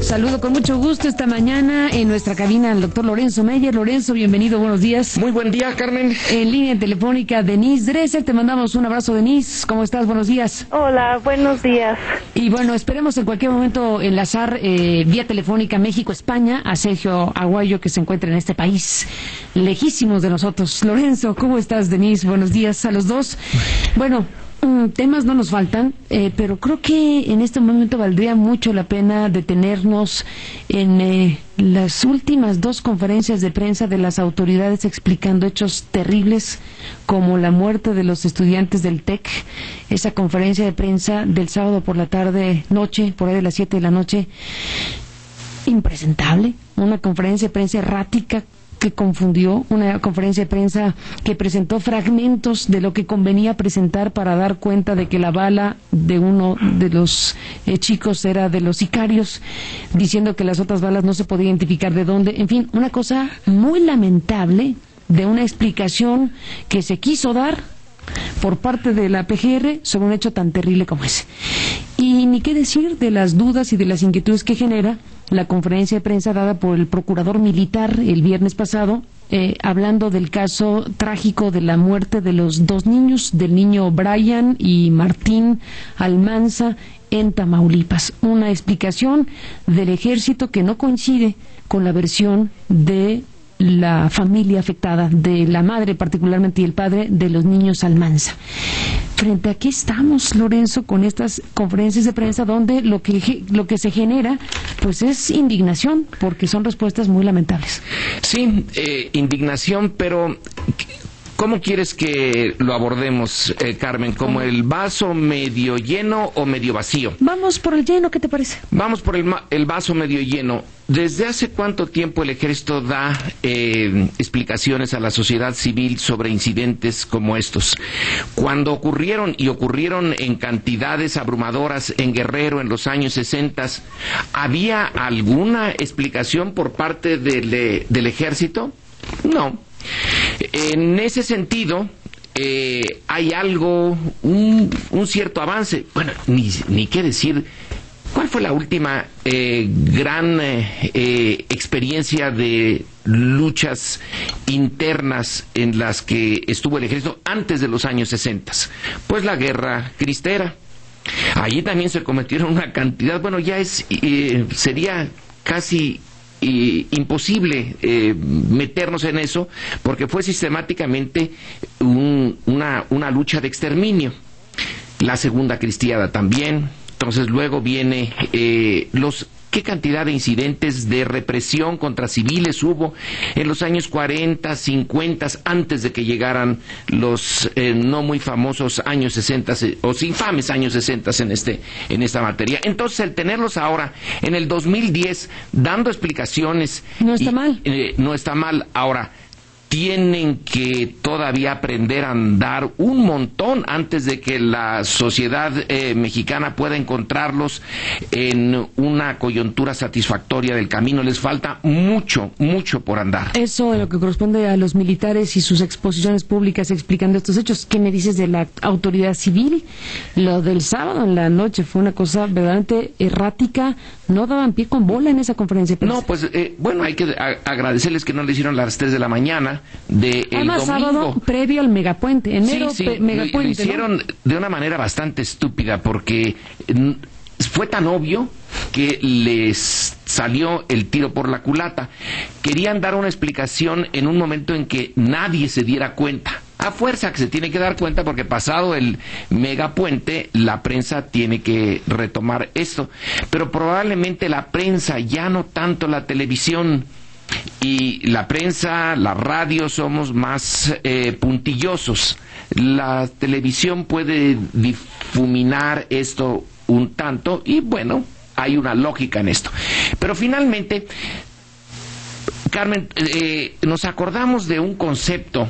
Saludo con mucho gusto esta mañana en nuestra cabina al doctor Lorenzo Meyer. Lorenzo, bienvenido, buenos días. Muy buen día, Carmen. En línea telefónica, Denise Dresser. Te mandamos un abrazo, Denise. ¿Cómo estás? Buenos días. Hola, buenos días. Y bueno, esperemos en cualquier momento enlazar vía telefónica México-España a Sergio Aguayo, que se encuentra en este país, lejísimos de nosotros. Lorenzo, ¿cómo estás, Denise? Buenos días a los dos. Bueno, temas no nos faltan, pero creo que en este momento valdría mucho la pena detenernos en las últimas dos conferencias de prensa de las autoridades explicando hechos terribles como la muerte de los estudiantes del TEC. Esa conferencia de prensa del sábado por la tarde, noche, por ahí de las 7 de la noche, impresentable, una conferencia de prensa errática que confundió, una conferencia de prensa que presentó fragmentos de lo que convenía presentar para dar cuenta de que la bala de uno de los chicos era de los sicarios, diciendo que las otras balas no se podía identificar de dónde. En fin, una cosa muy lamentable de una explicación que se quiso dar por parte de la PGR sobre un hecho tan terrible como ese. Y ni qué decir de las dudas y de las inquietudes que genera la conferencia de prensa dada por el procurador militar el viernes pasado, hablando del caso trágico de la muerte de los dos niños, del niño Brian y Martín Almanza en Tamaulipas. Una explicación del ejército que no coincide con la versión de la familia afectada, de la madre particularmente y el padre de los niños Almanza. Frente a qué estamos, Lorenzo, con estas conferencias de prensa donde lo que se genera pues es indignación, porque son respuestas muy lamentables. Sí, indignación, pero ¿cómo quieres que lo abordemos, Carmen? ¿Como el vaso medio lleno o medio vacío? Vamos por el lleno, ¿qué te parece? Vamos por el vaso medio lleno. ¿Desde hace cuánto tiempo el ejército da explicaciones a la sociedad civil sobre incidentes como estos? Cuando ocurrieron en cantidades abrumadoras en Guerrero en los años 60, ¿había alguna explicación por parte del ejército? No. En ese sentido, hay algo, un cierto avance. Bueno, ni qué decir. ¿Cuál fue la última gran experiencia de luchas internas en las que estuvo el ejército antes de los años 60? Pues la guerra cristera. Allí también se cometieron una cantidad, bueno, ya sería casi imposible meternos en eso, porque fue sistemáticamente una lucha de exterminio. La segunda cristiada también. Entonces luego viene qué cantidad de incidentes de represión contra civiles hubo en los años 40, 50, antes de que llegaran los no muy famosos años 60, o infames años 60 en esta materia. Entonces, el tenerlos ahora, en el 2010, dando explicaciones... No está mal. No está mal. Ahora, tienen que todavía aprender a andar un montón antes de que la sociedad mexicana pueda encontrarlos en una coyuntura satisfactoria del camino. Les falta mucho por andar. Eso en lo que corresponde a los militares y sus exposiciones públicas explicando estos hechos. ¿Qué me dices de la autoridad civil? Lo del sábado en la noche fue una cosa verdaderamente errática. No daban pie con bola en esa conferencia de prensa. No, pues bueno, hay que agradecerles que no le hicieron a las 3 de la mañana del domingo. Sábado previo al megapuente, enero. Sí, megapuente, lo hicieron, ¿no?, de una manera bastante estúpida, porque fue tan obvio que les salió el tiro por la culata. Querían dar una explicación en un momento en que nadie se diera cuenta. A fuerza que se tiene que dar cuenta, porque pasado el megapuente la prensa tiene que retomar esto. Pero probablemente la prensa, ya no tanto la televisión, y la prensa, la radio, somos más puntillosos. La televisión puede difuminar esto un tanto, y bueno, hay una lógica en esto. Pero finalmente, Carmen, nos acordamos de un concepto,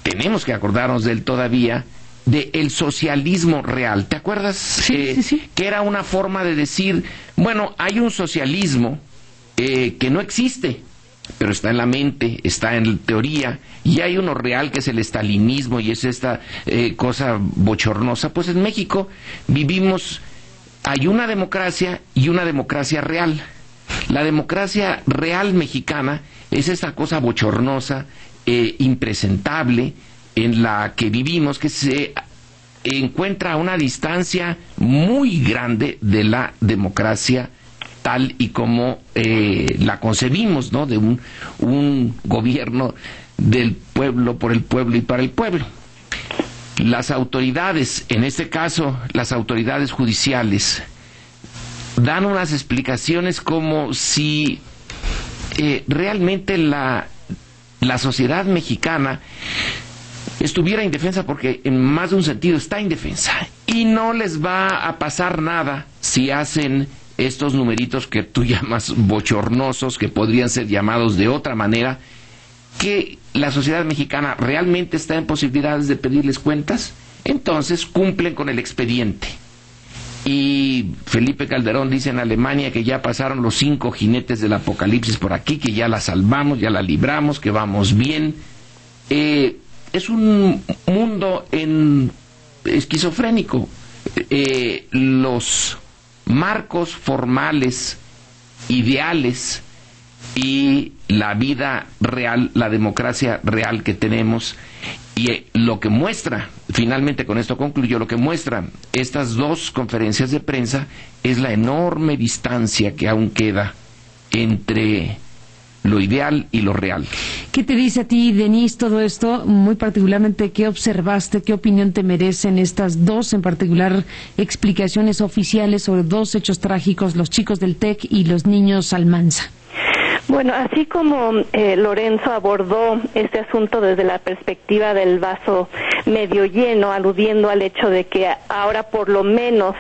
tenemos que acordarnos de él todavía, de el socialismo real. ¿Te acuerdas? Sí. Que era una forma de decir, bueno, hay un socialismo que no existe, pero está en la mente, está en teoría, y hay uno real que es el estalinismo, y es esta cosa bochornosa. Pues en México hay una democracia y una democracia real. La democracia real mexicana es esta cosa bochornosa, impresentable, en la que vivimos, que se encuentra a una distancia muy grande de la democracia tal y como la concebimos, ¿no? De un gobierno del pueblo, por el pueblo y para el pueblo. Las autoridades, en este caso las autoridades judiciales, dan unas explicaciones como si realmente la sociedad mexicana estuviera indefensa, porque en más de un sentido está indefensa, y no les va a pasar nada si hacen estos numeritos que tú llamas bochornosos, que podrían ser llamados de otra manera, que la sociedad mexicana realmente está en posibilidades de pedirles cuentas. Entonces cumplen con el expediente. Y Felipe Calderón dice en Alemania que ya pasaron los 5 jinetes del apocalipsis por aquí, que ya la salvamos, ya la libramos, que vamos bien. Es un mundo esquizofrénico. Los marcos formales, ideales, y la vida real, la democracia real que tenemos, y lo que muestra, finalmente con esto concluyo, lo que muestran estas 2 conferencias de prensa es la enorme distancia que aún queda entre lo ideal y lo real. ¿Qué te dice a ti, Denise, todo esto? Muy particularmente, ¿qué observaste? ¿Qué opinión te merecen estas 2, en particular, explicaciones oficiales sobre 2 hechos trágicos, los chicos del TEC y los niños Almanza? Bueno, así como Lorenzo abordó este asunto desde la perspectiva del vaso medio lleno, aludiendo al hecho de que ahora por lo menos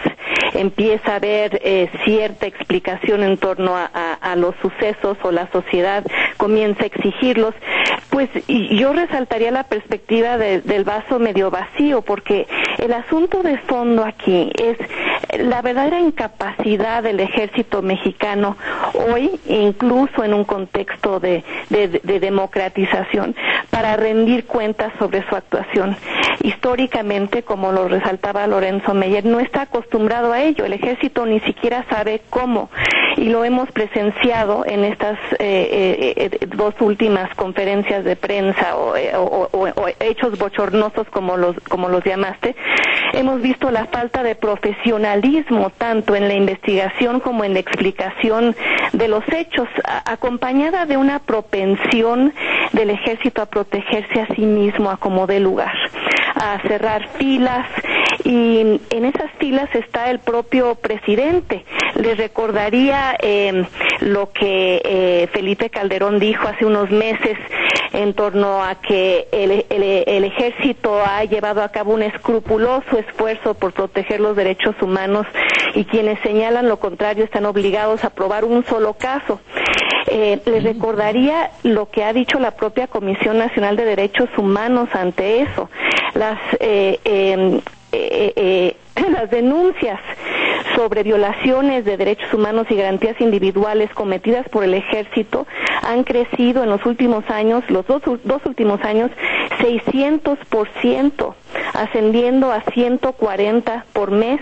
empieza a haber cierta explicación en torno a los sucesos, o la sociedad comienza a exigirlos, pues yo resaltaría la perspectiva del vaso medio vacío, porque el asunto de fondo aquí es la verdadera incapacidad del ejército mexicano hoy, incluso en un contexto de democratización, para rendir cuentas sobre su actuación. Históricamente, como lo resaltaba Lorenzo Meyer, no está acostumbrado a ello. El ejército ni siquiera sabe cómo, y lo hemos presenciado en estas 2 últimas conferencias de prensa o hechos bochornosos, como los llamaste. Hemos visto la falta de profesionalismo tanto en la investigación como en la explicación de los hechos, acompañada de una propensión del ejército a protegerse a sí mismo a como dé lugar, a cerrar filas, y en esas filas está el propio presidente. Les recordaría lo que Felipe Calderón dijo hace unos meses en torno a que el ejército ha llevado a cabo un escrupuloso esfuerzo por proteger los derechos humanos, y quienes señalan lo contrario están obligados a probar un solo caso. Les recordaría lo que ha dicho la propia Comisión Nacional de Derechos Humanos ante eso. Las denuncias sobre violaciones de derechos humanos y garantías individuales cometidas por el ejército han crecido en los últimos años, los dos últimos años, 600%, ascendiendo a 140 por mes.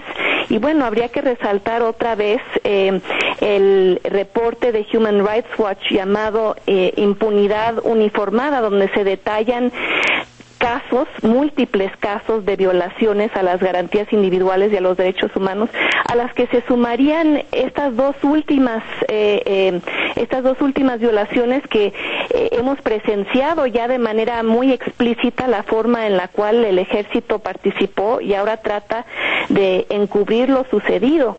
Y bueno, habría que resaltar otra vez el reporte de Human Rights Watch llamado Impunidad Uniformada, donde se detallan múltiples casos de violaciones a las garantías individuales y a los derechos humanos, a las que se sumarían estas dos últimas violaciones que hemos presenciado ya de manera muy explícita, la forma en la cual el ejército participó y ahora trata de encubrir lo sucedido.